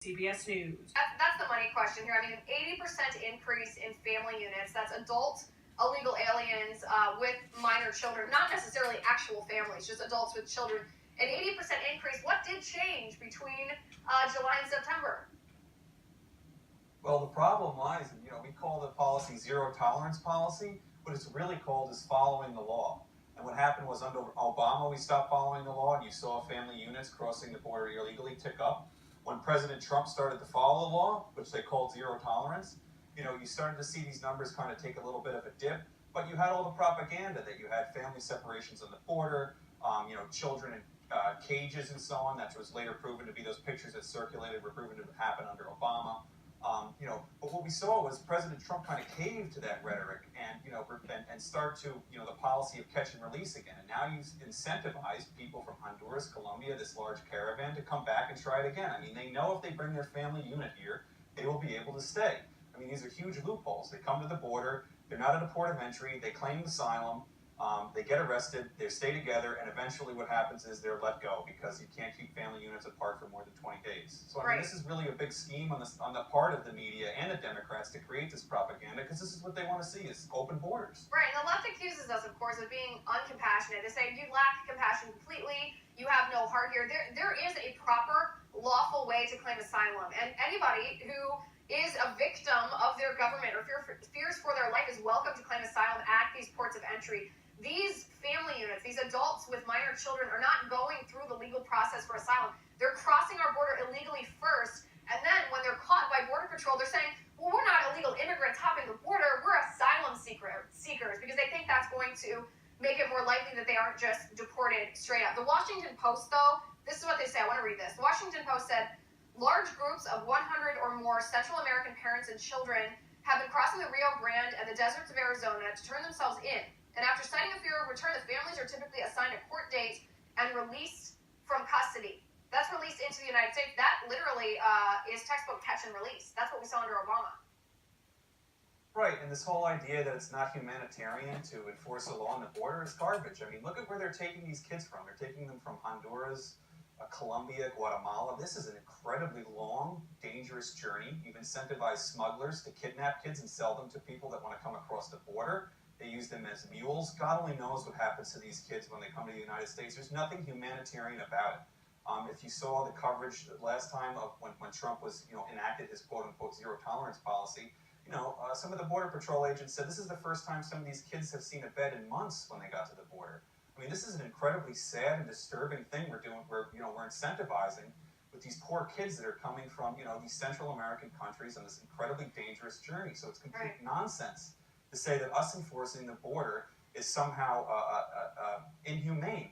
CBS News. That's the money question here. I mean, an 80% increase in family units. That's adult illegal aliens with minor children, not necessarily actual families, just adults with children. An 80% increase. What did change between July and September? Well, the problem lies in, we call the policy zero tolerance policy. What it's really called is following the law. And what happened was under Obama, we stopped following the law, and you saw family units crossing the border illegally tick up. When President Trump started to follow the law, which they called zero tolerance, you started to see these numbers kind of take a little bit of a dip, but you had all the propaganda that you had family separations on the border, children in cages and so on. That was later proven to be, those pictures that circulated were proven to happen under Obama. But what we saw was President Trump kind of caved to that rhetoric and start to, the policy of catch and release again. And now you've incentivized people from Honduras, Colombia, this large caravan to come back and try it again. I mean, they know if they bring their family unit here, they will be able to stay. I mean, these are huge loopholes. They come to the border, they're not at a port of entry, they claim asylum, they get arrested, they stay together, and eventually what happens is they're let go because you can't keep family units apart for more than 20 days. So I mean, this is really a big scheme on the part of the media and the Democrats to create this propaganda, because this is what they want to see, is open borders. Right, and the left accuses us, of course, of being uncompassionate. They say you lack compassion completely, you have no heart here. There is a proper, lawful way to claim asylum, and anybody who is a victim of their government or fears for their life is welcome to claim asylum at these ports of entry. These family units, these adults with minor children, are not going through the legal process for asylum. They're crossing our border illegally first, and then when they're caught by Border Patrol, they're saying, well, we're not illegal immigrants hopping the border, we're asylum seekers, because they think that's going to make it more likely that they aren't just deported straight up. The Washington Post, though, this is what they say. I want to read this. The Washington Post said, large groups of 100 or more Central American parents and children have been crossing the Rio Grande and the deserts of Arizona to turn themselves in. And after citing a fear of return, the families are typically assigned a court date and released from custody. That's released into the United States. That literally is textbook catch and release. That's what we saw under Obama. Right, and this whole idea that it's not humanitarian to enforce a law on the border is garbage. I mean, look at where they're taking these kids from. They're taking them from Honduras, Colombia, Guatemala. This is an incredibly long, dangerous journey. You've incentivized smugglers to kidnap kids and sell them to people that want to come across the border. They use them as mules. God only knows what happens to these kids when they come to the United States. There's nothing humanitarian about it. If you saw the coverage last time of when Trump was, enacted his quote-unquote zero tolerance policy, some of the Border Patrol agents said this is the first time some of these kids have seen a bed in months when they got to the border. I mean, this is an incredibly sad and disturbing thing we're doing. We're incentivizing with these poor kids that are coming from, these Central American countries on this incredibly dangerous journey. So it's complete nonsense to say that us enforcing the border is somehow inhumane.